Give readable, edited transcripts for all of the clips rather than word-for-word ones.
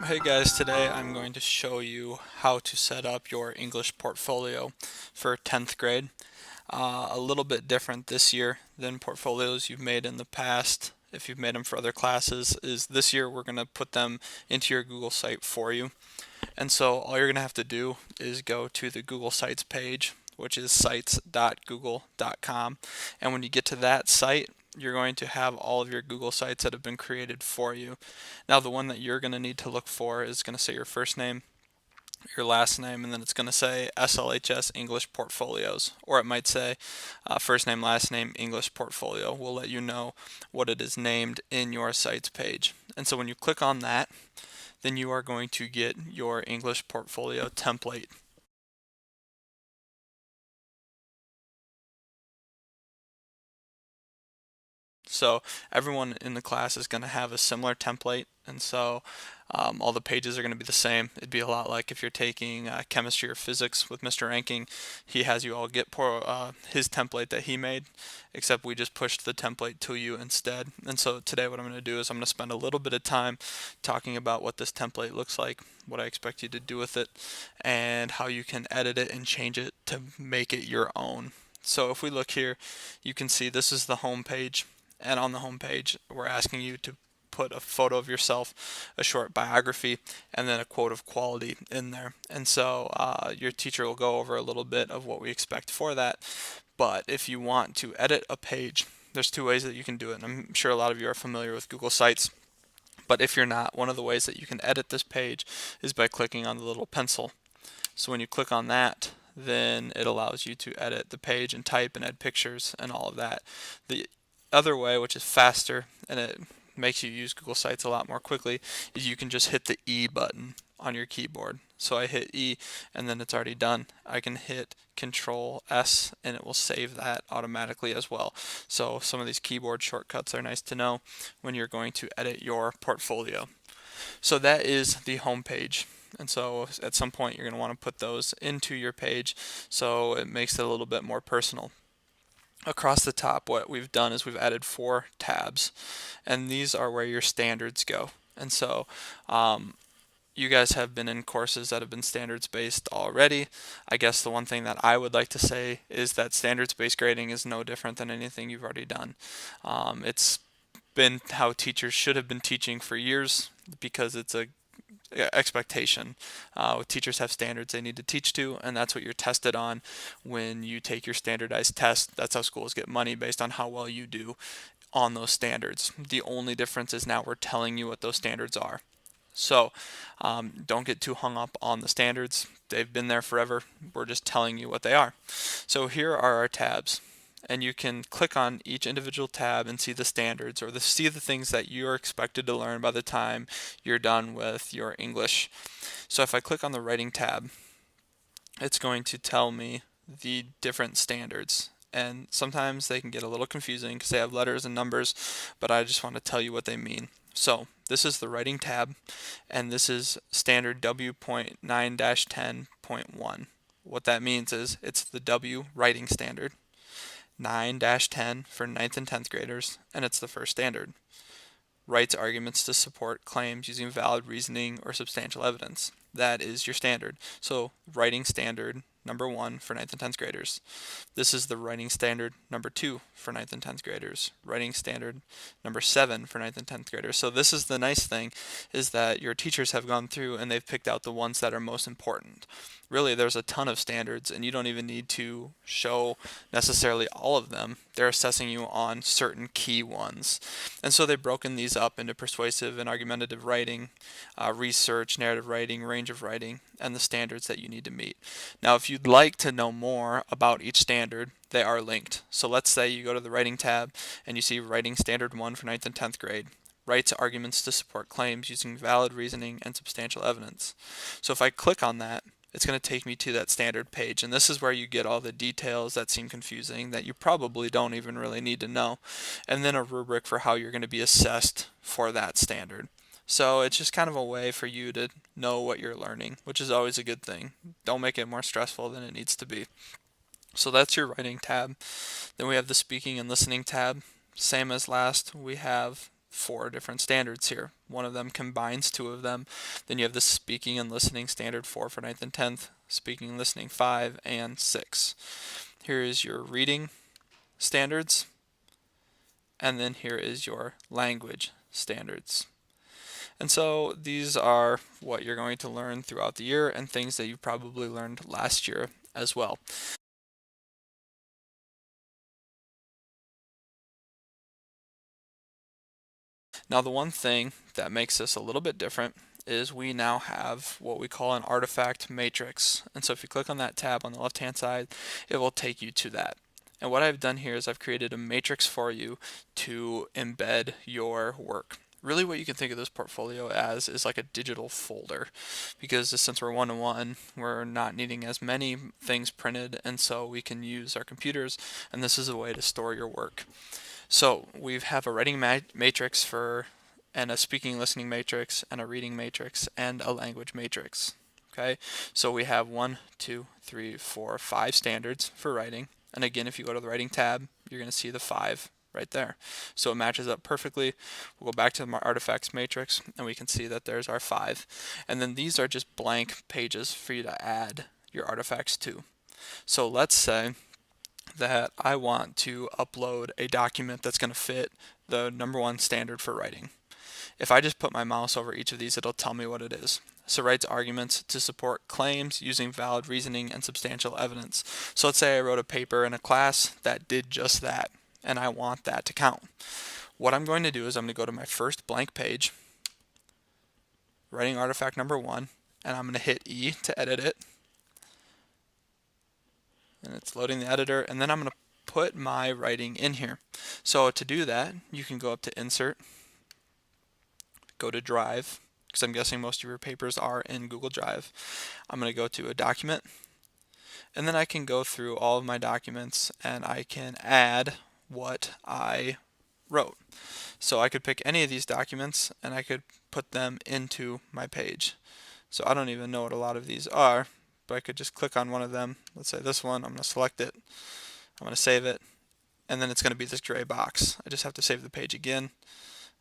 Hey guys, today I'm going to show you how to set up your English portfolio for 10th grade. A little bit different this year than portfolios you've made in the past. If you've made them for other classes, is this year we're going to put them into your Google site for you. And so all you're going to have to do is go to the Google Sites page, which is sites.google.com. And when you get to that site, you're going to have all of your Google Sites that have been created for you. Now, the one that you're going to need to look for is going to say your first name, your last name, and then it's going to say SLHS English Portfolios, or it might say first name, last name, English Portfolio. We'll let you know what it is named in your Sites page. And so when you click on that, then you are going to get your English portfolio template. So everyone in the class is going to have a similar template, and so all the pages are going to be the same. It'd be a lot like if you're taking chemistry or physics with Mr. Ranking. He has you all get his template that he made, except we just pushed the template to you instead. And so today what I'm going to do is I'm going to spend a little bit of time talking about what this template looks like, what I expect you to do with it, and how you can edit it and change it to make it your own. So if we look here, you can see this is the home page, and on the home page we're asking you to put a photo of yourself, a short biography, and then a quote of quality in there. And so your teacher will go over a little bit of what we expect for that. But if you want to edit a page, there's two ways that you can do it. And I'm sure a lot of you are familiar with Google Sites. But if you're not, one of the ways that you can edit this page is by clicking on the little pencil. So when you click on that, then it allows you to edit the page and type and add pictures and all of that. The other way, which is faster and it makes you use Google Sites a lot more quickly, is you can just hit the E button on your keyboard. So I hit E and then it's already done. I can hit Control S and it will save that automatically as well. So some of these keyboard shortcuts are nice to know when you're going to edit your portfolio. So that is the home page. And so at some point you're going to want to put those into your page so it makes it a little bit more personal. Across the top, what we've done is we've added 4 tabs, and these are where your standards go. And so you guys have been in courses that have been standards based already. I guess the one thing that I would like to say is that standards based grading is no different than anything you've already done. It's been how teachers should have been teaching for years because it's a expectation. Teachers have standards they need to teach to, and that's what you're tested on when you take your standardized test. That's how schools get money, based on how well you do on those standards. The only difference is now we're telling you what those standards are. So don't get too hung up on the standards. They've been there forever. We're just telling you what they are. So here are our tabs, and you can click on each individual tab and see the standards, or see the things that you're expected to learn by the time you're done with your English. So if I click on the writing tab, it's going to tell me the different standards. And sometimes they can get a little confusing because they have letters and numbers, but I just want to tell you what they mean. So this is the writing tab, and this is standard W.9-10.1. What that means is it's the W writing standard, 9-10 for 9th and 10th graders, and it's the first standard. Writes arguments to support claims using valid reasoning or substantial evidence. That is your standard. So writing standard number 1 for 9th and 10th graders. This is the writing standard number 2 for 9th and 10th graders. Writing standard number 7 for 9th and 10th graders. So this is the nice thing, is that your teachers have gone through and they've picked out the ones that are most important. Really, there's a ton of standards, and you don't even need to show necessarily all of them. They're assessing you on certain key ones. And so they've broken these up into persuasive and argumentative writing, research, narrative writing, range of writing, and the standards that you need to meet. Now, if you'd like to know more about each standard, they are linked. So let's say you go to the writing tab and you see writing standard 1 for 9th and 10th grade. Writes arguments to support claims using valid reasoning and substantial evidence. So if I click on that, it's going to take me to that standard page, and this is where you get all the details that seem confusing that you probably don't even really need to know, and then a rubric for how you're going to be assessed for that standard. So it's just kind of a way for you to know what you're learning, which is always a good thing. Don't make it more stressful than it needs to be. So that's your writing tab. Then we have the speaking and listening tab. Same as last, we have four different standards here. One of them combines two of them. Then you have the speaking and listening standard 4 for ninth and 10th, speaking and listening 5 and 6. Here is your reading standards, and then here is your language standards. And so these are what you're going to learn throughout the year and things that you probably learned last year as well. Now, the one thing that makes this a little bit different is we now have what we call an artifact matrix. And so if you click on that tab on the left hand side, it will take you to that. And what I've done here is I've created a matrix for you to embed your work. Really what you can think of this portfolio as is like a digital folder, because since we're one-to-one, we're not needing as many things printed, and so we can use our computers, and this is a way to store your work. So we have a writing matrix and a speaking listening matrix and a reading matrix and a language matrix. Okay, so we have 1, 2, 3, 4, 5 standards for writing, and again, if you go to the writing tab, you're going to see the 5 right there. So it matches up perfectly. We'll go back to the artifacts matrix and we can see that there's our 5. And then these are just blank pages for you to add your artifacts to. So let's say that I want to upload a document that's going to fit the number 1 standard for writing. If I just put my mouse over each of these, it'll tell me what it is. So it writes arguments to support claims using valid reasoning and substantial evidence. So let's say I wrote a paper in a class that did just that, and I want that to count. What I'm going to do is I'm going to go to my first blank page, writing artifact number 1, and I'm going to hit E to edit it. And it's loading the editor, and then I'm going to put my writing in here. So to do that, you can go up to Insert, go to Drive, because I'm guessing most of your papers are in Google Drive. I'm going to go to a document, and then I can go through all of my documents and I can add what I wrote. So I could pick any of these documents and I could put them into my page. So I don't even know what a lot of these are, but I could just click on one of them. Let's say this one. I'm going to select it. I'm going to save it, and then it's going to be this gray box. I just have to save the page again,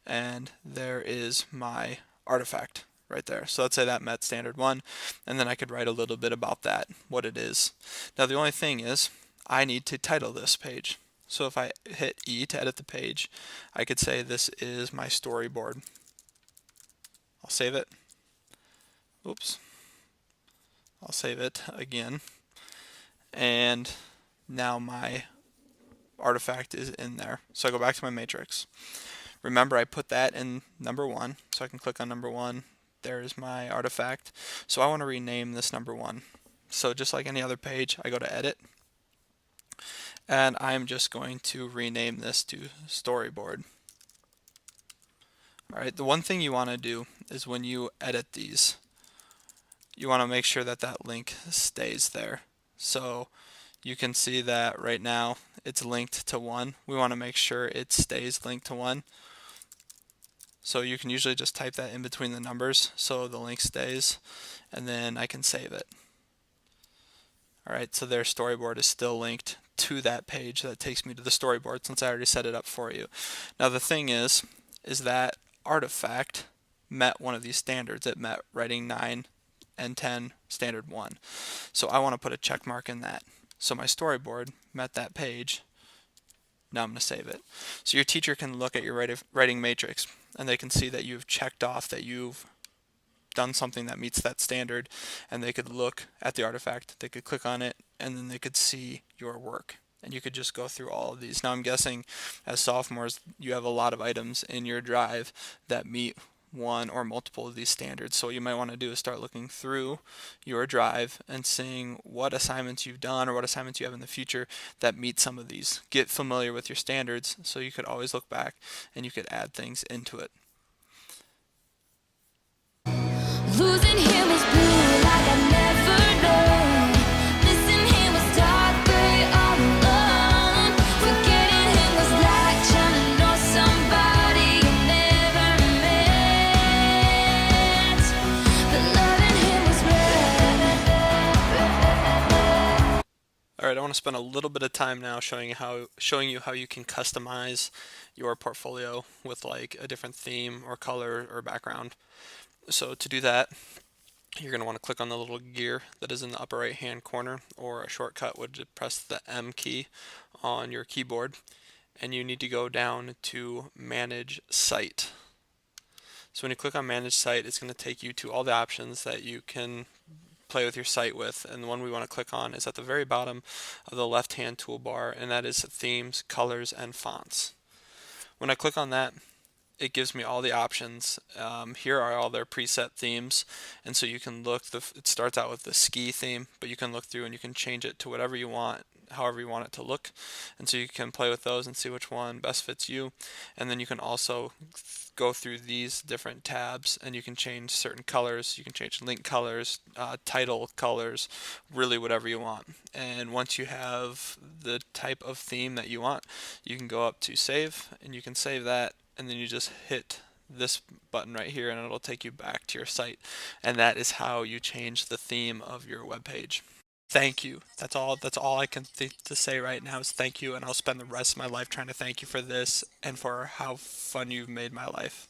and there is my artifact right there. So let's say that met standard 1, and then I could write a little bit about that, what it is. Now the only thing is I need to title this page. So if I hit E to edit the page, I could say this is my storyboard. I'll save it. Oops. I'll save it again. And now my artifact is in there. So I go back to my matrix. Remember, I put that in number 1, so I can click on number 1. There's my artifact. So I want to rename this number 1. So just like any other page, I go to edit, and I'm just going to rename this to storyboard. Alright, the one thing you want to do is when you edit these, you want to make sure that that link stays there. So you can see that right now it's linked to 1. We want to make sure it stays linked to 1. So you can usually just type that in between the numbers so the link stays, and then I can save it. Alright, so their storyboard is still linked to that page. That takes me to the storyboard since I already set it up for you. Now the thing is that artifact met one of these standards. It met writing 9 and 10 standard 1. So I want to put a check mark in that. So my storyboard met that page. Now I'm going to save it. So your teacher can look at your writing matrix and they can see that you've checked off that you've done something that meets that standard, and they could look at the artifact, they could click on it, and then they could see your work. And you could just go through all of these. Now I'm guessing as sophomores you have a lot of items in your drive that meet one or multiple of these standards. So what you might want to do is start looking through your drive and seeing what assignments you've done or what assignments you have in the future that meet some of these. Get familiar with your standards so you could always look back and you could add things into it. Losing him was blue like I never known. Missing him was dark gray all alone. Forgetting him was like trying to know somebody you never met. But loving him was red. Alright, I want want to spend a little bit of time now showing you how you can customize your portfolio with like a different theme or color or background. So to do that, you're going to want to click on the little gear that is in the upper right hand corner, or a shortcut would press the M key on your keyboard, and you need to go down to Manage Site. So when you click on Manage Site, it's going to take you to all the options that you can play with your site with, and the one we want to click on is at the very bottom of the left hand toolbar, and that is Themes, Colors, and Fonts. When I click on that, it gives me all the options. Here are all their preset themes, and so you can look. It starts out with the ski theme, but you can look through and you can change it to whatever you want, however you want it to look, and so you can play with those and see which one best fits you. And then you can also go through these different tabs and you can change certain colors. You can change link colors, title colors, really whatever you want. And once you have the type of theme that you want, you can go up to save, and you can save that, and then you just hit this button right here and it'll take you back to your site. And that is how you change the theme of your web page. Thank you. That's all I can to say right now is thank you, and I'll spend the rest of my life trying to thank you for this and for how fun you've made my life.